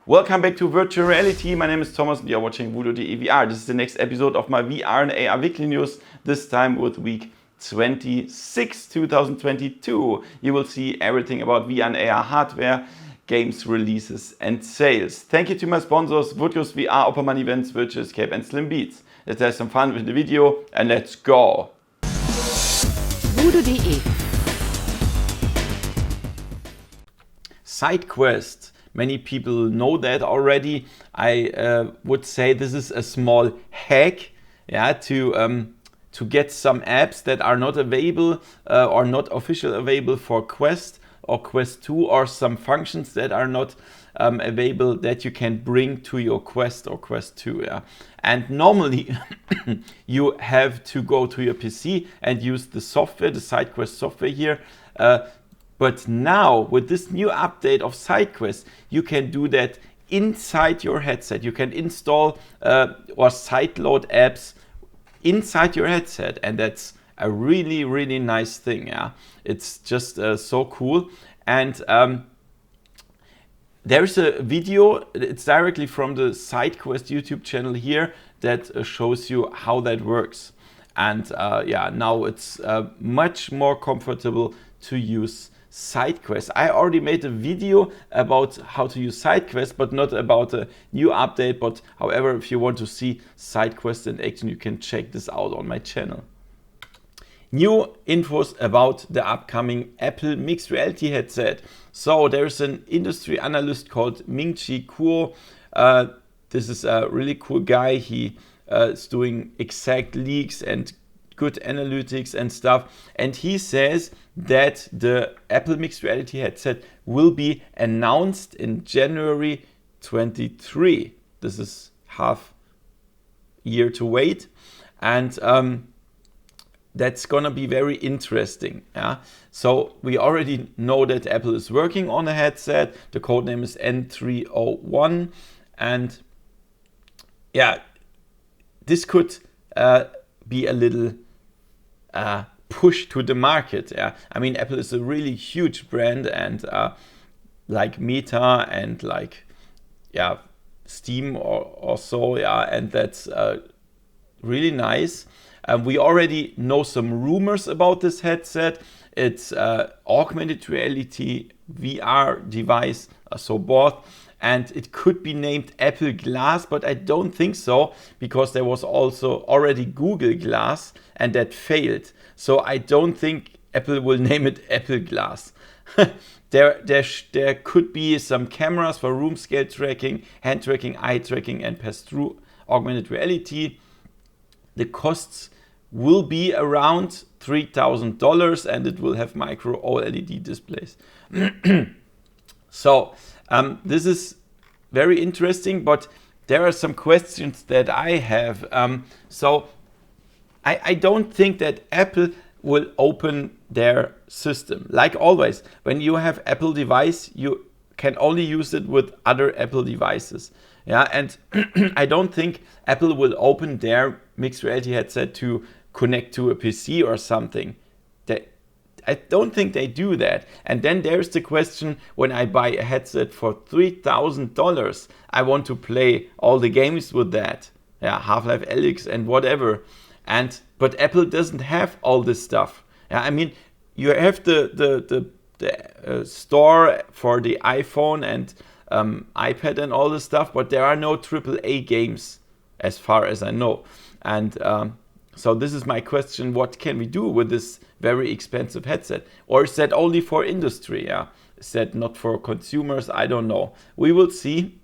Welcome back to Virtual Reality. My name is Thomas and you're watching VoodooDE VR. This is the next episode of my VR and AR weekly news, this time with week 26, 2022. You will see everything about VR and AR hardware, games releases and sales. Thank you to my sponsors, Voodoo's VR, Opperman Events, Virtual Escape and Slim Beats. Let's have some fun with the video and let's go! VoodooDE SideQuest. Many people know that already. I would say this is a small hack, yeah, to get some apps that are not available or not officially available for Quest or Quest 2, or some functions that are not available that you can bring to your Quest or Quest 2. Yeah. And normally you have to go to your PC and use the software, the SideQuest software here. But now, with this new update of SideQuest, you can do that inside your headset. You can install or sideload apps inside your headset, and that's a really, really nice thing. Yeah, it's just so cool. And there's a video. It's directly from the SideQuest YouTube channel here that shows you how that works. And yeah, now it's much more comfortable to use SideQuest. I already made a video about how to use SideQuest, but not about a new update. But however, if you want to see SideQuest in action, you can check this out on my channel. New infos about the upcoming Apple mixed reality headset. So there's an industry analyst called Ming-Chi Kuo. This is a really cool guy. He is doing exact leaks and good analytics and stuff, and he says that the Apple mixed reality headset will be announced in January 23. This is half year to wait, and that's gonna be very interesting. Yeah, so we already know that Apple is working on a headset. The code name is N301, and yeah, this could be a little push to the market. Yeah, I mean, Apple is a really huge brand, and like Meta and like Steam or so. Yeah, and that's really nice. We already know some rumors about this headset. It's augmented reality VR device, so both. And it could be named Apple Glass, but I don't think so, because there was also already Google Glass and that failed. So I don't think Apple will name it Apple Glass. There could be some cameras for room scale tracking, hand tracking, eye tracking, and pass-through augmented reality. The costs will be around $3,000, and it will have micro OLED displays. So this is very interesting, but there are some questions that I have. So I don't think that Apple will open their system. Like always, when you have Apple device, you can only use it with other Apple devices. Yeah, and I don't think Apple will open their mixed reality headset to connect to a PC or something. I don't think they do that. And then there's the question, when I buy a headset for $3,000, I want to play all the games with that. Yeah, Half-Life Alyx and whatever. But Apple doesn't have all this stuff. Yeah, I mean, you have the store for the iPhone and iPad and all this stuff, but there are no AAA games as far as I know. And so this is my question: what can we do with this very expensive headset? Or is that only for industry? Yeah, is that not for consumers? I don't know. We will see.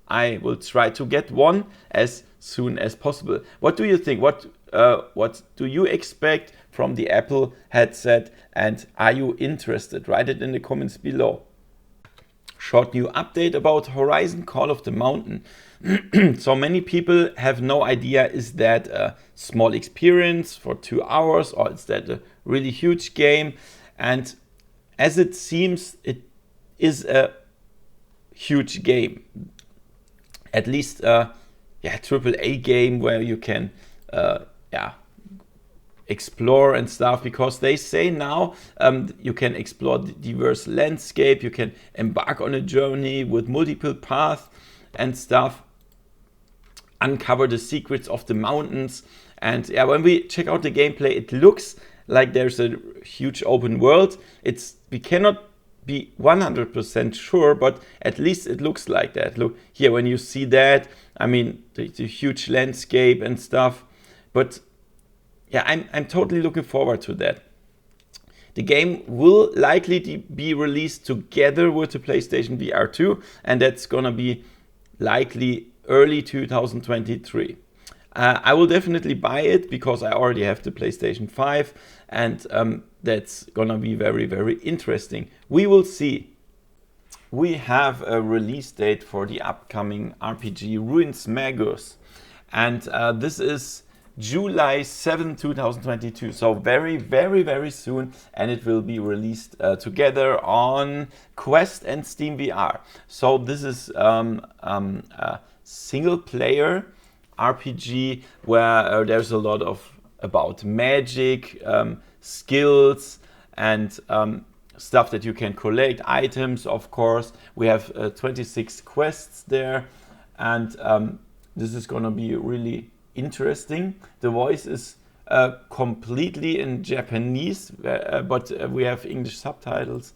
I will try to get one as soon as possible. What do you think? What do you expect from the Apple headset? And are you interested? Write it in the comments below. Short new update about Horizon Call of the Mountain. So many people have no idea, is that a small experience for 2 hours, or is that a really huge game? And as it seems, it is a huge game. At least AAA game where you can explore and stuff, because they say now you can explore the diverse landscape, you can embark on a journey with multiple paths and stuff, uncover the secrets of the mountains. And yeah, when we check out the gameplay, it looks like there's a huge open world. We cannot be 100% sure, but at least it looks like that. Look here, when you see that, I mean, the huge landscape and stuff. But yeah, I'm totally looking forward to that. The game will likely be released together with the PlayStation VR 2, and that's gonna be likely early 2023. I will definitely buy it because I already have the PlayStation 5, and that's gonna be very, very interesting. We will see. We have a release date for the upcoming RPG Ruinsmagus, and this is July 7, 2022, so very, very, very soon, and it will be released together on Quest and Steam VR. So this is a single-player RPG where there's a lot about magic, skills, and stuff that you can collect, items, of course. We have 26 quests there, and this is gonna be really interesting. The voice is completely in Japanese, but we have English subtitles.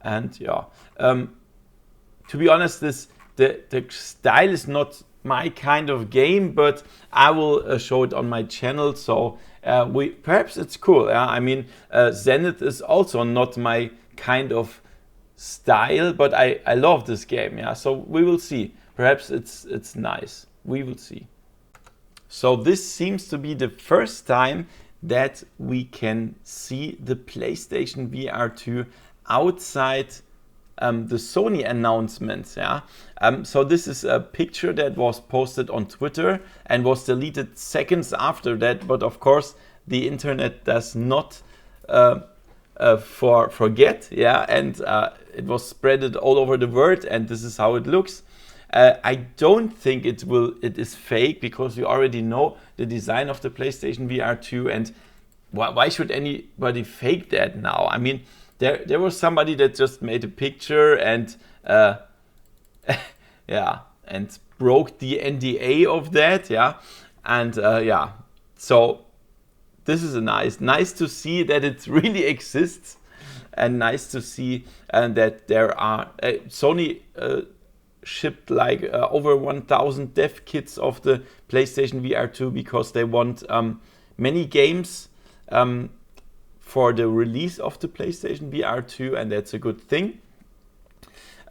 And yeah, to be honest, the style is not my kind of game, but I will show it on my channel. So perhaps it's cool. Yeah? I mean, Zenith is also not my kind of style, but I love this game. Yeah, so we will see. Perhaps it's nice. We will see. So this seems to be the first time that we can see the PlayStation VR 2 outside the Sony announcements. Yeah. So this is a picture that was posted on Twitter and was deleted seconds after that. But of course, the internet does not forget. Yeah, and it was spreaded all over the world, and this is how it looks. I don't think it is fake, because we already know the design of the PlayStation VR 2, and why should anybody fake that now? I mean, there was somebody that just made a picture and yeah, and broke the NDA of that, yeah, and yeah, so this is nice to see that it really exists, and nice to see that there are Sony shipped like over 1,000 dev kits of the PlayStation VR 2 because they want many games for the release of the PlayStation VR 2, and that's a good thing.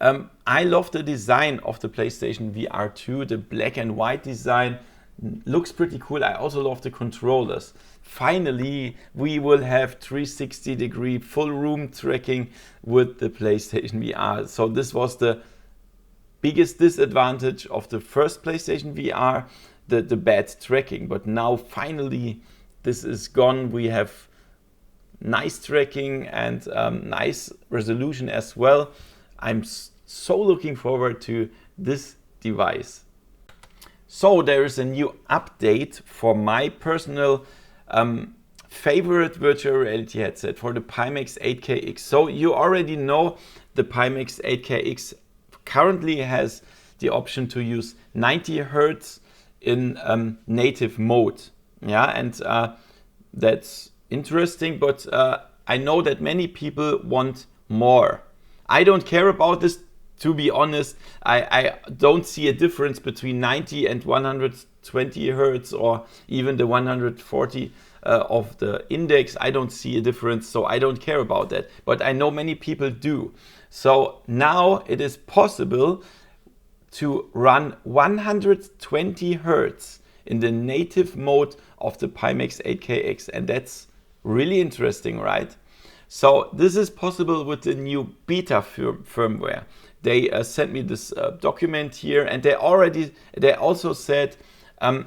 I love the design of the PlayStation VR 2. The black and white design looks pretty cool. I also love the controllers. Finally, we will have 360-degree full room tracking with the PlayStation VR. So this was the biggest disadvantage of the first PlayStation VR, the bad tracking. But now finally this is gone. We have nice tracking and nice resolution as well. I'm so looking forward to this device. So there is a new update for my personal favorite virtual reality headset, for the Pimax 8KX. So you already know the Pimax 8KX currently has the option to use 90 Hertz in native mode. Yeah, and that's interesting, but I know that many people want more. I don't care about this, to be honest. I don't see a difference between 90 and 120 Hertz or even the 140 of the index. I don't see a difference, so I don't care about that. But I know many people do. So now it is possible to run 120 Hertz in the native mode of the Pimax 8KX, and that's really interesting, right? So this is possible with the new beta firmware. They sent me this document here, and they also said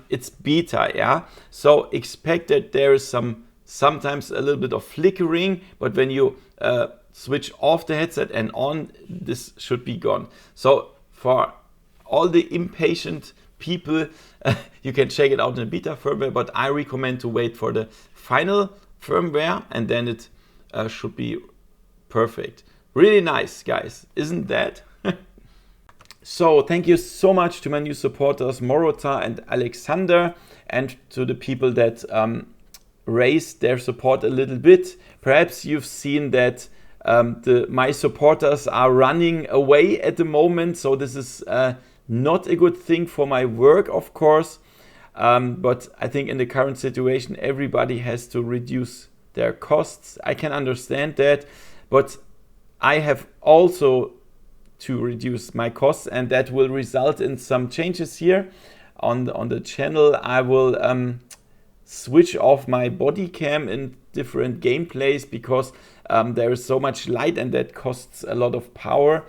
it's beta, yeah. So expect that there is sometimes a little bit of flickering, but when you switch off the headset and on, this should be gone. So for all the impatient people, you can check it out in the beta firmware, but I recommend to wait for the final firmware, and then it should be perfect. Really nice, guys, isn't that? So thank you so much to my new supporters, Morota and Alexander, and to the people that raised their support a little bit. Perhaps you've seen that my supporters are running away at the moment, so this is not a good thing for my work, of course, but I think in the current situation everybody has to reduce their costs. I can understand that, but I have also to reduce my costs, and that will result in some changes here on the channel. I will switch off my body cam in different gameplays because there is so much light, and that costs a lot of power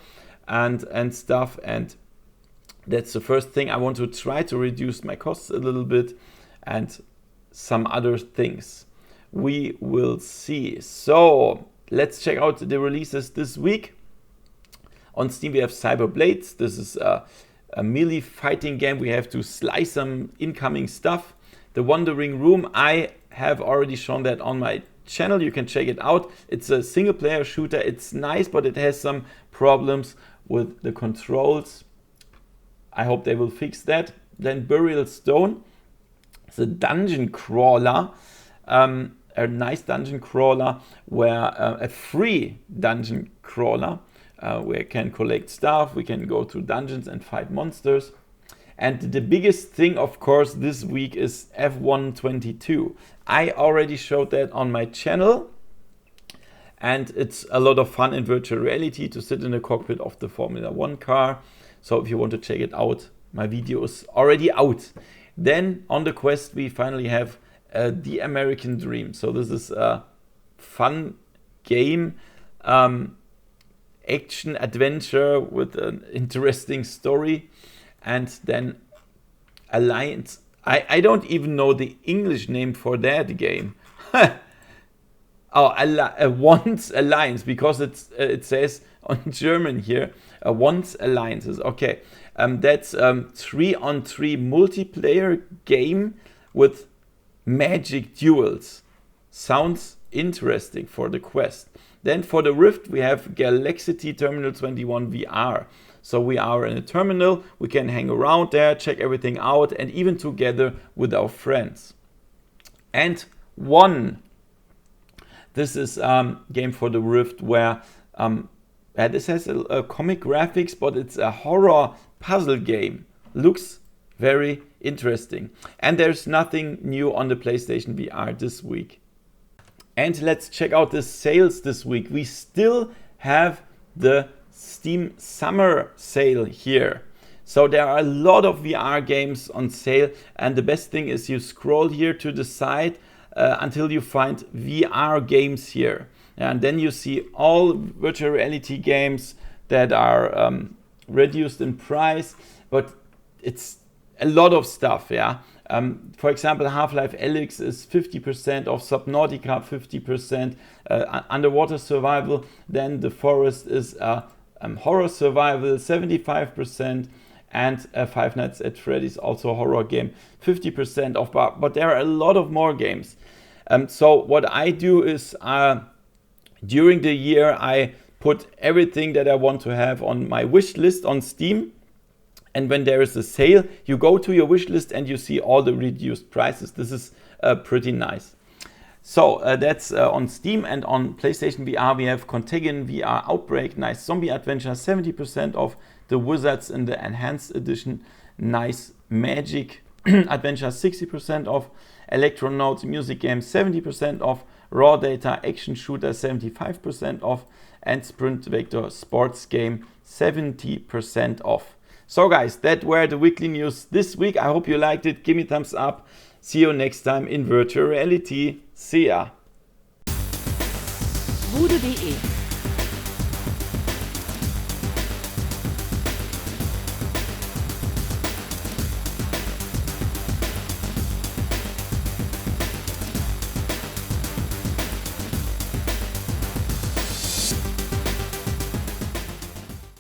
and stuff, and that's the first thing. I want to try to reduce my costs a little bit, and some other things we will see. So let's check out the releases this week. On Steam we have Cyberblades. This is a melee fighting game. We have to slice some incoming stuff. The Wandering Room, I have already shown that on my channel. You can check it out. It's a single player shooter. It's nice, but it has some problems with the controls. I hope they will fix that. Then Burial Stone. It's a dungeon crawler. A nice dungeon crawler, where a free dungeon crawler, where you can collect stuff, we can go through dungeons and fight monsters. And the biggest thing, of course, this week is F122. I already showed that on my channel, and it's a lot of fun in virtual reality to sit in the cockpit of the Formula 1 car. So if you want to check it out, my video is already out. Then on the Quest we finally have The American Dream. So this is a fun game, action adventure with an interesting story. And then Alliance. I don't even know the English name for that game. Once Alliance, because it says on German here, Once Alliances. Okay, that's 3-on-3 multiplayer game with magic duels. Sounds interesting for the Quest. Then for the Rift we have Galaxity Terminal 21 VR. So we are in a terminal, we can hang around there, check everything out, and even together with our friends. And One. This is a game for the Rift where this has a comic graphics, but it's a horror puzzle game. Looks very interesting. And there's nothing new on the PlayStation VR this week. And let's check out the sales this week. We still have the Steam Summer Sale here. So there are a lot of VR games on sale, and the best thing is you scroll here to the side until you find VR games here. And then you see all virtual reality games that are reduced in price, but it's a lot of stuff, yeah. For example, Half-Life Alyx is 50% off, Subnautica 50%, Underwater Survival, then The Forest is horror survival 75%, and Five Nights at Freddy's, also a horror game, 50% off. But there are a lot of more games. So what I do is during the year I put everything that I want to have on my wish list on Steam. And when there is a sale, you go to your wish list and you see all the reduced prices. This is pretty nice. So that's on Steam, and on PlayStation VR we have Contagion VR Outbreak, nice zombie adventure, 70% off. The Wizards in the Enhanced Edition, nice magic adventure, 60% off. Electronauts music game, 70% off. Raw Data action shooter, 75% off. And Sprint Vector sports game, 70% off. So guys, that were the weekly news this week. I hope you liked it. Give me a thumbs up. See you next time in virtual reality. See ya. VoodooDE